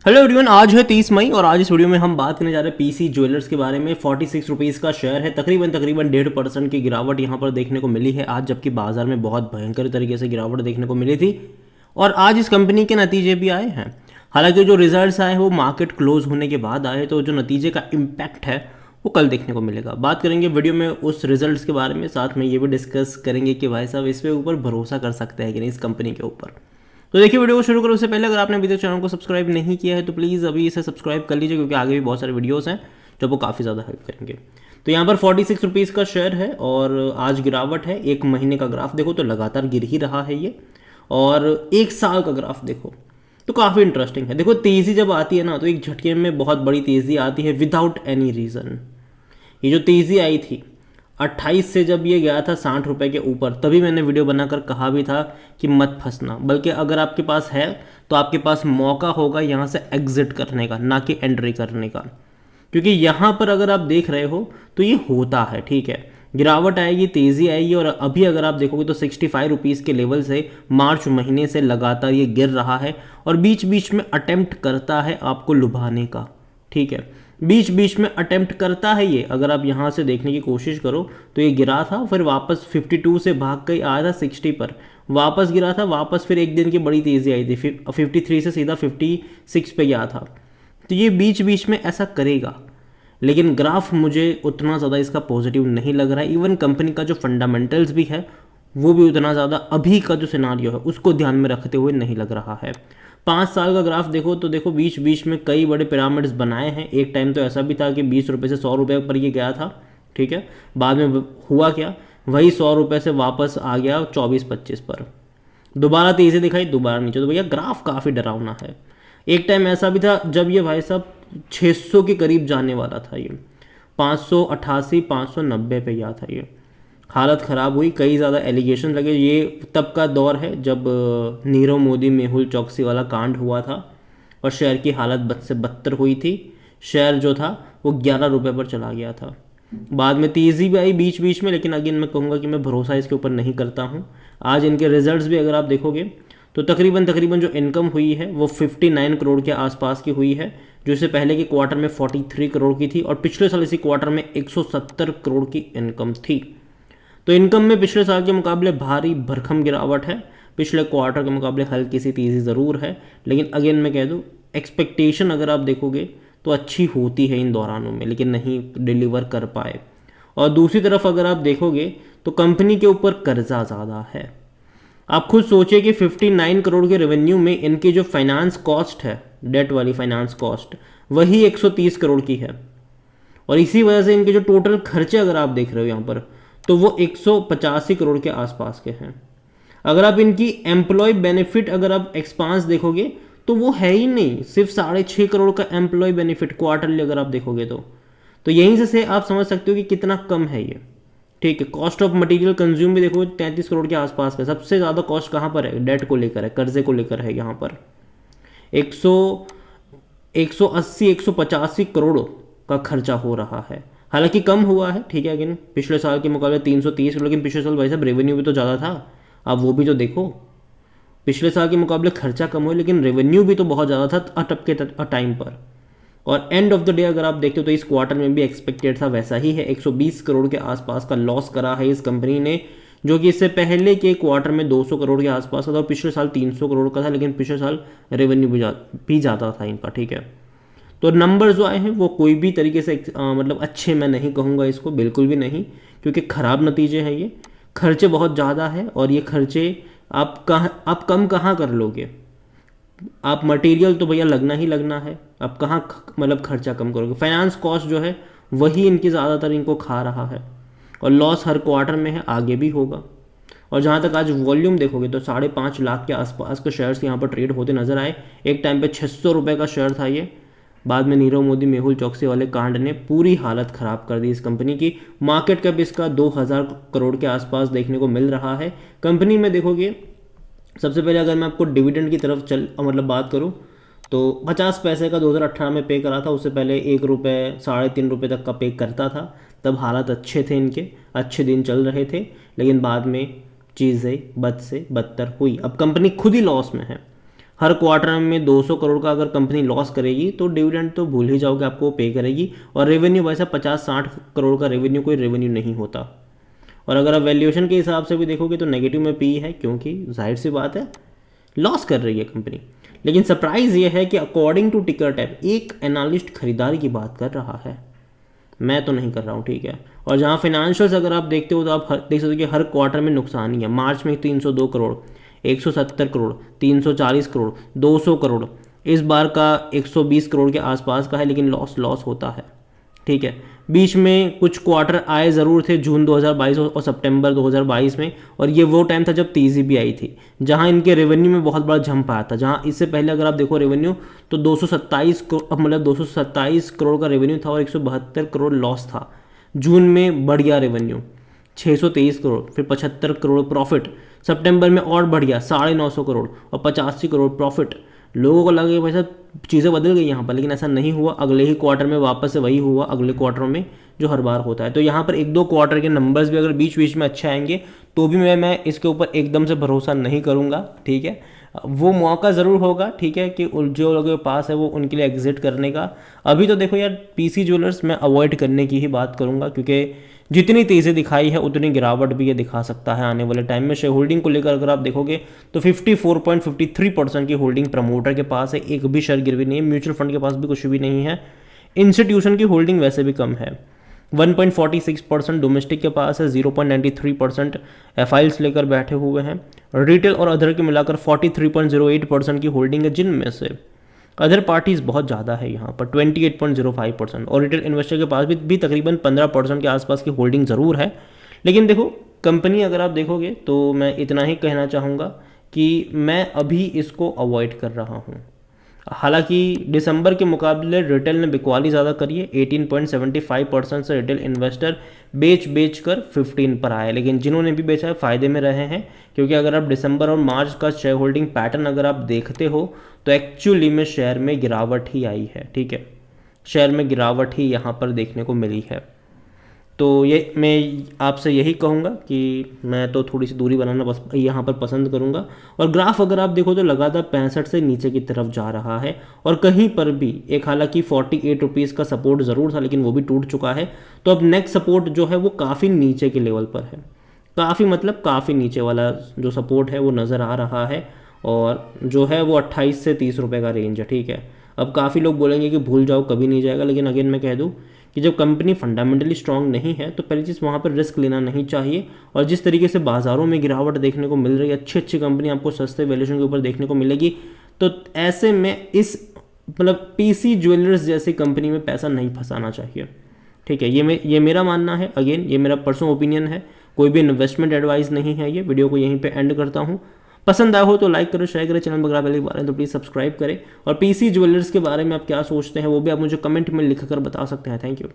Hello everyone, आज है 30 मई और आज इस वीडियो में हम बात करने जा रहे हैं पीसी ज्वेलर्स के बारे में। 46 रुपीज़ का शेयर है, तकरीबन 1.5% की गिरावट यहाँ पर देखने को मिली है आज, जबकि बाजार में बहुत भयंकर तरीके से गिरावट देखने को मिली थी। और आज इस कंपनी के नतीजे भी आए हैं। हालांकि जो रिजल्ट्स आए वो मार्केट क्लोज होने के बाद आए, तो जो नतीजे का इम्पैक्ट है वो कल देखने को मिलेगा। बात करेंगे वीडियो में उस रिजल्ट्स के बारे में, साथ में ये भी डिस्कस करेंगे कि भाई साहब इस पे ऊपर भरोसा कर सकते हैं कि नहीं इस कंपनी के ऊपर। तो देखिए, वीडियो को शुरू करो उससे पहले अगर आपने अभी तक चैनल को सब्सक्राइब नहीं किया है तो प्लीज़ अभी इसे सब्सक्राइब कर लीजिए, क्योंकि आगे भी बहुत सारे वीडियोस हैं जो आपको काफ़ी ज़्यादा हेल्प करेंगे। तो यहाँ पर 46 रुपीज़ का शेयर है और आज गिरावट है। एक महीने का ग्राफ देखो तो लगातार गिर ही रहा है ये, और एक साल का ग्राफ देखो तो काफ़ी इंटरेस्टिंग है। देखो, तेज़ी जब आती है ना तो एक झटके में बहुत बड़ी तेज़ी आती है विदाउट एनी रीज़न। ये जो तेज़ी आई थी 28 से जब ये गया था 60 रुपये के ऊपर, तभी मैंने वीडियो बनाकर कहा भी था कि मत फंसना, बल्कि अगर आपके पास है तो आपके पास मौका होगा यहाँ से एग्जिट करने का, ना कि एंट्री करने का। क्योंकि यहाँ पर अगर आप देख रहे हो तो ये होता है, ठीक है, गिरावट आएगी, तेज़ी आएगी। और अभी अगर आप देखोगे तो 65 रुपीज़ के लेवल से मार्च महीने से लगातार ये गिर रहा है और बीच बीच में अटेम्प्ट करता है आपको लुभाने का, ठीक है, बीच बीच में अटेम्प्ट करता है ये। अगर आप यहाँ से देखने की कोशिश करो तो ये गिरा था, फिर वापस 52 से भाग कर आया था 60 पर, वापस गिरा था, वापस फिर एक दिन की बड़ी तेज़ी आई थी, फिर 53 से सीधा 56 पे गया था। तो ये बीच बीच में ऐसा करेगा, लेकिन ग्राफ मुझे उतना ज़्यादा इसका पॉजिटिव नहीं लग रहा है। इवन कंपनी का जो फंडामेंटल्स भी है वो भी उतना ज़्यादा अभी का जो सिनारियो है उसको ध्यान में रखते हुए नहीं लग रहा है। 5 साल का ग्राफ देखो तो देखो बीच बीच में कई बड़े पिरामिड्स बनाए हैं। एक टाइम तो ऐसा भी था कि 20 रुपये से 100 रुपये पर ये गया था, ठीक है, बाद में हुआ क्या, वही 100 रुपये से वापस आ गया 24-25 पर, दोबारा तेज़ी दिखाई, दोबारा नीचे। तो भैया ग्राफ काफ़ी डरावना है। एक टाइम ऐसा भी था जब ये भाई साहब 600 के करीब जाने वाला था, ये 588 590 पे गया था, ये हालत ख़राब हुई, कई ज़्यादा एलिगेशन लगे। ये तब का दौर है जब नीरव मोदी मेहुल चौकसी वाला कांड हुआ था और शेयर की हालत बद से बदतर हुई थी। शेयर जो था वो 11 रुपये पर चला गया था। बाद में तेज़ी भी आई बीच बीच में, लेकिन अगेन मैं कहूँगा कि मैं भरोसा इसके ऊपर नहीं करता हूँ। आज इनके रिजल्ट्स भी अगर आप देखोगे तो तकरीबन जो इनकम हुई है वो 59 करोड़ के आसपास की हुई है, जो इससे पहले के क्वार्टर में 43 करोड़ की थी और पिछले साल इसी क्वार्टर में 170 करोड़ की इनकम थी। तो इनकम में पिछले साल के मुकाबले भारी भरखम गिरावट है, पिछले क्वार्टर के मुकाबले हल्की सी तेज़ी ज़रूर है, लेकिन अगेन मैं कह दूँ एक्सपेक्टेशन अगर आप देखोगे तो अच्छी होती है इन दौरानों में, लेकिन नहीं डिलीवर कर पाए। और दूसरी तरफ अगर आप देखोगे तो कंपनी के ऊपर कर्जा ज़्यादा है। आप खुद सोचिए कि 59 करोड़ के रेवेन्यू में इनकी जो फाइनेंस कॉस्ट है, डेट वाली फाइनेंस कॉस्ट, वही 130 करोड़ की है। और इसी वजह से इनके जो टोटल खर्चे अगर आप देख रहे हो यहाँ पर तो वो 185 करोड़ के आसपास के हैं। अगर आप इनकी एम्प्लॉय बेनिफिट अगर आप एक्सपांस देखोगे तो वो है ही नहीं, सिर्फ 6.5 करोड़ का एम्प्लॉय बेनिफिट क्वार्टरली अगर आप देखोगे तो यहीं से आप समझ सकते हो कि कितना कम है ये, ठीक है। कॉस्ट ऑफ मटेरियल कंज्यूम भी देखो 33 करोड़ के आसपास का। सबसे ज़्यादा कॉस्ट कहाँ पर है, डेट को लेकर है, कर्जे को लेकर है। यहाँ पर 180 185 करोड़ का खर्चा हो रहा है। हालांकि कम हुआ है, ठीक है, लेकिन पिछले साल के मुकाबले 330, लेकिन पिछले साल भाई साहब रेवेन्यू भी तो ज़्यादा था। आप वो भी तो देखो, पिछले साल के मुकाबले खर्चा कम हुआ लेकिन रेवेन्यू भी तो बहुत ज़्यादा था अटप के टाइम पर। और एंड ऑफ द डे अगर आप देखते हो तो इस क्वार्टर में भी एक्सपेक्टेड था वैसा ही है। 120 करोड़ के आसपास का लॉस करा है इस कंपनी ने, जो कि इससे पहले के क्वार्टर में 200 करोड़ के आसपास का था और पिछले साल 300 करोड़ का था, लेकिन पिछले साल रेवेन्यू भी ज़्यादा था इनका, ठीक है। तो नंबर जो आए हैं वो कोई भी तरीके से मतलब अच्छे मैं नहीं कहूँगा इसको, बिल्कुल भी नहीं, क्योंकि ख़राब नतीजे हैं ये। खर्चे बहुत ज़्यादा है और ये खर्चे आप कम कहाँ कर लोगे। आप मटेरियल तो भैया लगना ही लगना है, आप कहाँ मतलब खर्चा कम करोगे। फाइनेंस कॉस्ट जो है वही इनकी ज़्यादातर इनको खा रहा है और लॉस हर क्वार्टर में है, आगे भी होगा। और जहाँ तक आज वॉल्यूम देखोगे तो 5.5 लाख के आसपास के शेयर्स यहाँ पर ट्रेड होते नजर आए। एक टाइम पे 600 रुपये का शेयर था ये, बाद में नीरव मोदी मेहुल चौकसी वाले कांड ने पूरी हालत ख़राब कर दी इस कंपनी की। मार्केट कैप इसका 2000 करोड़ के आसपास देखने को मिल रहा है। कंपनी में देखोगे सबसे पहले अगर मैं आपको डिविडेंड की तरफ मतलब बात करूं तो 50 पैसे का 2018 में पे करा था, उससे पहले 1 रुपये 3.5 रुपये तक का पे करता था। तब हालात अच्छे थे इनके, अच्छे दिन चल रहे थे, लेकिन बाद में चीज़ें बद से बदतर हुई। अब कंपनी खुद ही लॉस में है। हर क्वार्टर में 200 करोड़ का अगर कंपनी लॉस करेगी तो डिविडेंड तो भूल ही जाओगे, आपको पे करेगी। और रेवेन्यू वैसा 50-60 करोड़ का रेवेन्यू कोई रेवेन्यू नहीं होता। और अगर आप वैल्यूएशन के हिसाब से भी देखोगे तो नेगेटिव में पी है, क्योंकि जाहिर सी बात है लॉस कर रही है कंपनी। लेकिन सरप्राइज ये है कि अकॉर्डिंग टू टिकर टैप एक एनालिस्ट खरीदारी की बात कर रहा है, मैं तो नहीं कर रहा हूँ, ठीक है। और जहाँ फाइनेंशियल्स अगर आप देखते हो तो आप देख सकते हो कि हर क्वार्टर में नुकसान ही है। मार्च में 302 करोड़, 170 करोड़, 340 करोड़, 200 करोड़, इस बार का 120 करोड़ के आसपास का है, लेकिन लॉस होता है, ठीक है। बीच में कुछ क्वार्टर आए ज़रूर थे, जून 2022 और सितंबर 2022 में, और ये वो टाइम था जब तेज़ी भी आई थी, जहां इनके रेवेन्यू में बहुत बड़ा जंप आया था। जहां इससे पहले अगर आप देखो रेवेन्यू तो 227 करोड़, मतलब 227 करोड़ का रेवेन्यू था और 172 करोड़ लॉस था। जून में बढ़ गया रेवेन्यू 623 करोड़, फिर 75 करोड़ प्रॉफिट। सितंबर में और बढ़ गया 950 करोड़ और 85 करोड़ प्रॉफिट। लोगों को लगे भाई साहब चीज़ें बदल गई यहाँ पर, लेकिन ऐसा नहीं हुआ। अगले ही क्वार्टर में वापस से वही हुआ, अगले क्वार्टरों में जो हर बार होता है। तो यहाँ पर 1-2 क्वार्टर के नंबर्स भी अगर बीच बीच में अच्छे आएंगे तो भी मैं इसके ऊपर एकदम से भरोसा नहीं करूँगा, ठीक है। वो मौका ज़रूर होगा, ठीक है, कि जो लोगों के पास है वो उनके लिए एग्जिट करने का। अभी तो देखो यार, पीसी ज्वेलर्स मैं अवॉइड करने की ही बात करूँगा, क्योंकि जितनी तेज़ी दिखाई है उतनी गिरावट भी ये दिखा सकता है आने वाले टाइम में। शेयर होल्डिंग को लेकर अगर आप देखोगे तो 54.53% की होल्डिंग प्रमोटर के पास है, एक भी शेयर गिरवी नहीं है। म्यूचुअल फंड के पास भी कुछ भी नहीं है। इंस्टीट्यूशन की होल्डिंग वैसे भी कम है, 1.46% डोमेस्टिक के पास है, 0.93% एफआईएल्स लेकर बैठे हुए हैं। रिटेल और अदर के मिलाकर 43.08% की होल्डिंग है, जिनमें से अदर पार्टीज बहुत ज़्यादा है यहाँ पर 28.05%, और रिटेल इन्वेस्टर के पास भी तकरीबन 15% के आसपास की होल्डिंग ज़रूर है। लेकिन देखो कंपनी अगर आप देखोगे तो मैं इतना ही कहना चाहूँगा कि मैं अभी इसको अवॉइड कर रहा हूँ। हालांकि दिसंबर के मुकाबले रिटेल ने बिकवाली ज़्यादा करी है, 18.75% से रिटेल इन्वेस्टर बेच कर 15 पर आए। लेकिन जिन्होंने भी बेचा है फ़ायदे में रहे हैं, क्योंकि अगर आप दिसंबर और मार्च का शेयर होल्डिंग पैटर्न अगर आप देखते हो तो एक्चुअली में शेयर में गिरावट ही आई है, ठीक है। शेयर में गिरावट ही यहाँ पर देखने को मिली है। तो ये मैं आपसे यही कहूँगा कि मैं तो थोड़ी सी दूरी बनाना यहाँ पर पसंद करूँगा। और ग्राफ अगर आप देखो तो लगातार 65 से नीचे की तरफ जा रहा है, और कहीं पर भी एक, हालांकि 48 रुपीज़ का सपोर्ट ज़रूर था लेकिन वो भी टूट चुका है। तो अब नेक्स्ट सपोर्ट जो है वो काफ़ी नीचे के लेवल पर है, काफ़ी मतलब काफ़ी नीचे वाला जो सपोर्ट है वो नज़र आ रहा है, और जो है वो 28 से 30 रुपये का रेंज है, ठीक है। अब काफ़ी लोग बोलेंगे कि भूल जाओ कभी नहीं जाएगा, लेकिन अगेन मैं कह दूँ कि जब कंपनी फंडामेंटली स्ट्रांग नहीं है तो पहली चीज़ वहाँ पर रिस्क लेना नहीं चाहिए। और जिस तरीके से बाज़ारों में गिरावट देखने को मिल रही है, अच्छी अच्छी कंपनी आपको सस्ते वैल्यूएशन के ऊपर देखने को मिलेगी, तो ऐसे में इस मतलब पीसी ज्वेलर्स जैसी कंपनी में पैसा नहीं फंसाना चाहिए, ठीक है। ये मेरा मानना है, अगेन ये मेरा पर्सनल ओपिनियन है, कोई भी इन्वेस्टमेंट एडवाइस नहीं है। ये वीडियो को यहीं पे एंड करता हूँ। पसंद आया हो तो लाइक करें, शेयर करें, चैनल वगैरह पहले बारे तो प्लीज़ सब्सक्राइब करें। और पीसी ज्वेलर्स के बारे में आप क्या सोचते हैं वो भी आप मुझे कमेंट में लिखकर बता सकते हैं। Thank you.